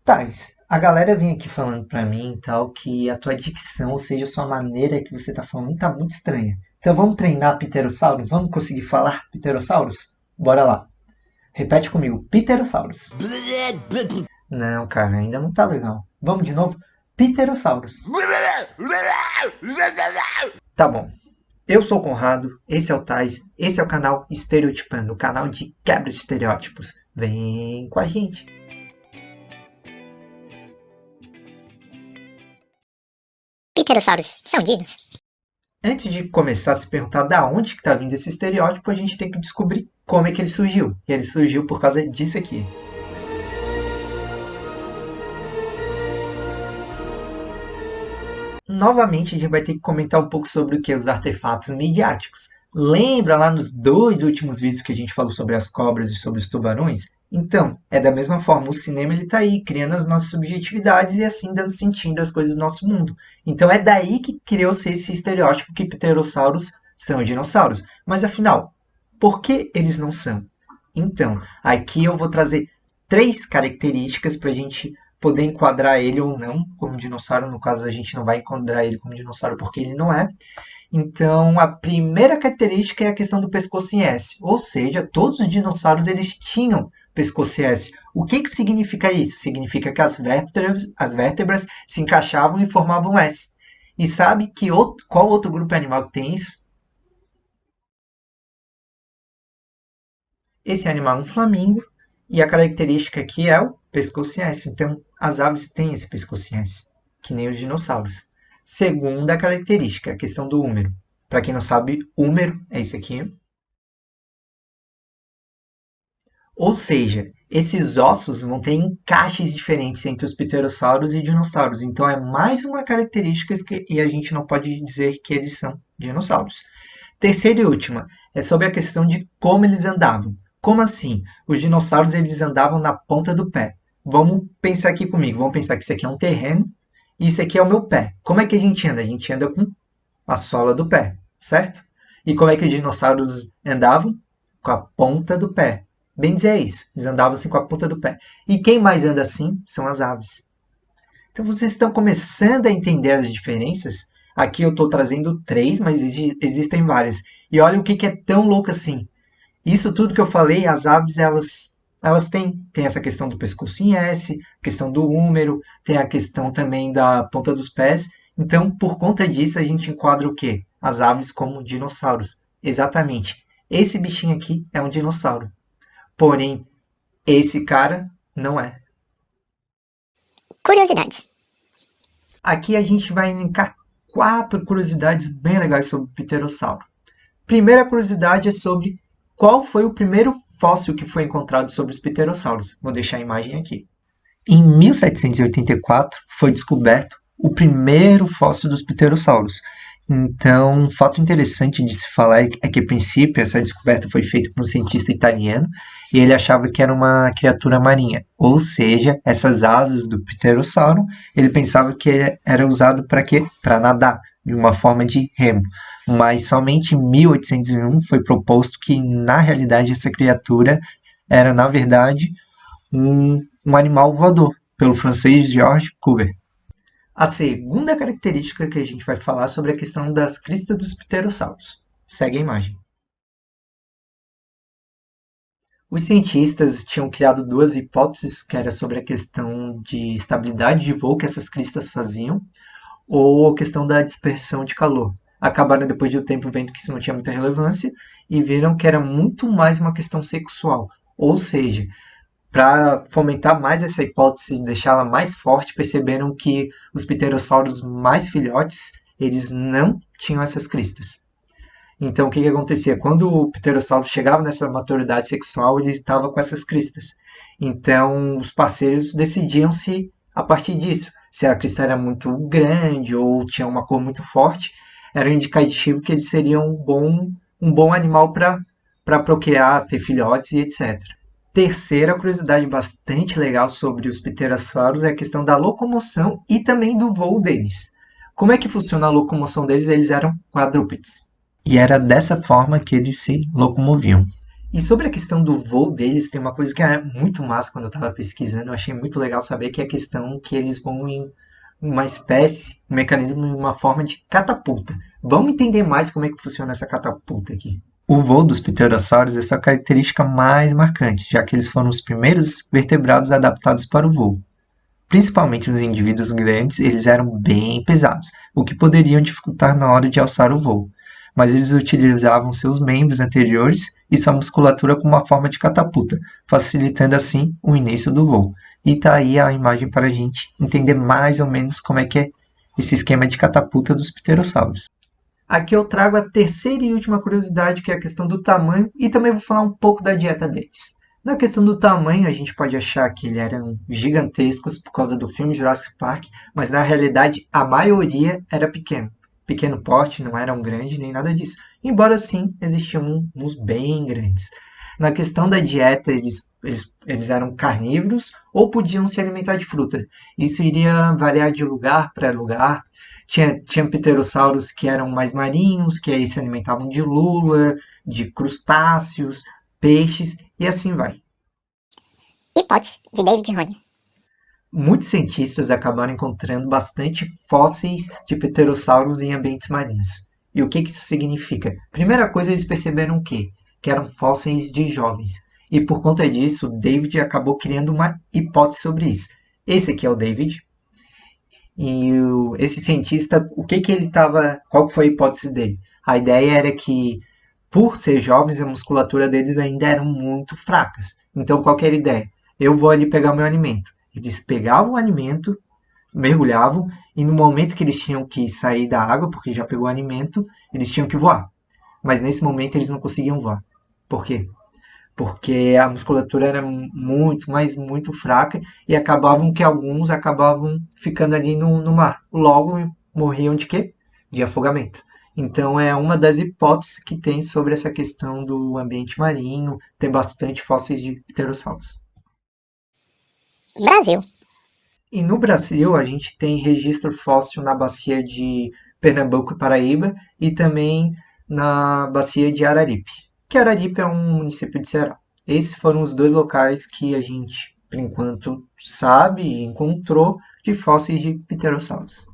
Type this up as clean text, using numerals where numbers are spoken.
Tais, a galera vem aqui falando pra mim e tal que a tua dicção, ou seja, a sua maneira que você tá falando, tá muito estranha. Então vamos treinar Pterossauros? Vamos conseguir falar Pterossauros? Bora lá. Repete comigo, Pterossauros. Não, cara, ainda não tá legal. Vamos de novo? Pterossauros. Tá bom. Eu sou o Conrado, esse é o Tais, esse é o canal Estereotipando, o canal de quebra de estereótipos. Vem com a gente. Pterossauros são dignos? Antes de começar a se perguntar da onde que está vindo esse estereótipo, a gente tem que descobrir como é que ele surgiu. E ele surgiu por causa disso aqui. Novamente, a gente vai ter que comentar um pouco sobre o que? Os artefatos midiáticos. Lembra lá nos 2 últimos vídeos que a gente falou sobre as cobras e sobre os tubarões? Então, é da mesma forma, o cinema está aí, criando as nossas subjetividades e assim dando sentido às coisas do nosso mundo. Então é daí que criou-se esse estereótipo que pterossauros são dinossauros. Mas afinal, por que eles não são? Então, aqui eu vou trazer 3 características para a gente poder enquadrar ele ou não como dinossauro. No caso, a gente não vai enquadrar ele como dinossauro porque ele não é. Então, a primeira característica é a questão do pescoço em S. Ou seja, todos os dinossauros eles tinham pescoço em S. O que significa isso? Significa que as vértebras se encaixavam e formavam S. E sabe que qual outro grupo animal que tem isso? Esse animal é um flamingo. E a característica aqui é o pescoço em S. Então, as aves têm esse pescoço em S, que nem os dinossauros. Segunda característica, a questão do húmero. Para quem não sabe, húmero é isso aqui. Ou seja, esses ossos vão ter encaixes diferentes entre os pterossauros e dinossauros. Então, é mais uma característica e a gente não pode dizer que eles são dinossauros. Terceira e última é sobre a questão de como eles andavam. Como assim? Os dinossauros eles andavam na ponta do pé. Vamos pensar aqui comigo. Vamos pensar que isso aqui é um terreno e isso aqui é o meu pé. Como é que a gente anda? A gente anda com a sola do pé, certo? E como é que os dinossauros andavam? Com a ponta do pé. Bem dizer isso. Eles andavam assim com a ponta do pé. E quem mais anda assim são as aves. Então vocês estão começando a entender as diferenças? Aqui eu estou trazendo 3, mas existem várias. E olha o que é tão louco assim. Isso tudo que eu falei, as aves, elas têm essa questão do pescoço em S, questão do húmero, tem a questão também da ponta dos pés. Então, por conta disso, a gente enquadra o quê? As aves como dinossauros. Exatamente. Esse bichinho aqui é um dinossauro. Porém, esse cara não é. Curiosidades. Aqui a gente vai elencar 4 curiosidades bem legais sobre o pterossauro. Primeira curiosidade é sobre qual foi o primeiro fóssil que foi encontrado sobre os pterossauros. Vou deixar a imagem aqui. Em 1784 foi descoberto o primeiro fóssil dos pterossauros. Então, um fato interessante de se falar é que, a princípio, essa descoberta foi feita por um cientista italiano e ele achava que era uma criatura marinha. Ou seja, essas asas do pterossauro, ele pensava que era usado para quê? Para nadar, de uma forma de remo. Mas somente em 1801 foi proposto que, na realidade, essa criatura era, na verdade, um animal voador, pelo francês Georges Cuvier. A segunda característica que a gente vai falar sobre a questão das cristas dos pterossauros. Segue a imagem. Os cientistas tinham criado 2 hipóteses, que era sobre a questão de estabilidade de voo que essas cristas faziam, ou a questão da dispersão de calor. Acabaram depois de um tempo vendo que isso não tinha muita relevância e viram que era muito mais uma questão sexual. Ou seja, para fomentar mais essa hipótese e deixá-la mais forte, perceberam que os pterossauros mais filhotes, eles não tinham essas cristas. Então, o que acontecia? Quando o pterossauro chegava nessa maturidade sexual, ele estava com essas cristas. Então, os parceiros decidiam-se a partir disso. Se a crista era muito grande ou tinha uma cor muito forte, era um indicativo que eles seriam um bom animal para procriar, ter filhotes e etc. Terceira curiosidade bastante legal sobre os pterossauros é a questão da locomoção e também do voo deles. Como é que funciona a locomoção deles? Eles eram quadrúpedes. E era dessa forma que eles se locomoviam. E sobre a questão do voo deles, tem uma coisa que é muito massa quando eu estava pesquisando, eu achei muito legal saber que é a questão que eles vão em uma espécie, um mecanismo, uma forma de catapulta. Vamos entender mais como é que funciona essa catapulta aqui. O voo dos pterossauros é sua característica mais marcante, já que eles foram os primeiros vertebrados adaptados para o voo. Principalmente os indivíduos grandes, eles eram bem pesados, o que poderiam dificultar na hora de alçar o voo. Mas eles utilizavam seus membros anteriores e sua musculatura como uma forma de catapulta, facilitando assim o início do voo. E tá aí a imagem para a gente entender mais ou menos como é que é esse esquema de catapulta dos pterossauros. Aqui eu trago a terceira e última curiosidade, que é a questão do tamanho, e também vou falar um pouco da dieta deles. Na questão do tamanho, a gente pode achar que eles eram gigantescos por causa do filme Jurassic Park, mas na realidade a maioria era pequeno. Pequeno porte, não eram grandes nem nada disso. Embora sim, existiam uns bem grandes. Na questão da dieta, eles eram carnívoros ou podiam se alimentar de fruta. Isso iria variar de lugar para lugar. Tinha pterossauros que eram mais marinhos, que aí se alimentavam de lula, de crustáceos, peixes e assim vai. Hipótese de David Rony. Muitos cientistas acabaram encontrando bastante fósseis de pterossauros em ambientes marinhos. E o que isso significa? Primeira coisa, eles perceberam o quê? Que eram fósseis de jovens. E por conta disso, David acabou criando uma hipótese sobre isso. Esse aqui é o David. E esse cientista, o que ele estava. Qual foi a hipótese dele? A ideia era que, por ser jovens, a musculatura deles ainda eram muito fracas. Então, qual que era a ideia? Eu vou ali pegar meu alimento. Eles pegavam o alimento, mergulhavam, e no momento que eles tinham que sair da água, porque já pegou o alimento, eles tinham que voar. Mas nesse momento eles não conseguiam voar. Por quê? Porque a musculatura era muito, mas muito fraca e acabavam que alguns acabavam ficando ali no mar. Logo morriam de quê? De afogamento. Então é uma das hipóteses que tem sobre essa questão do ambiente marinho, ter bastante fósseis de pterossauros. Brasil. E no Brasil a gente tem registro fóssil na bacia de Pernambuco e Paraíba e também na bacia de Araripe, que Araripe é um município de Ceará. Esses foram os dois locais que a gente, por enquanto, sabe e encontrou de fósseis de pterossauros.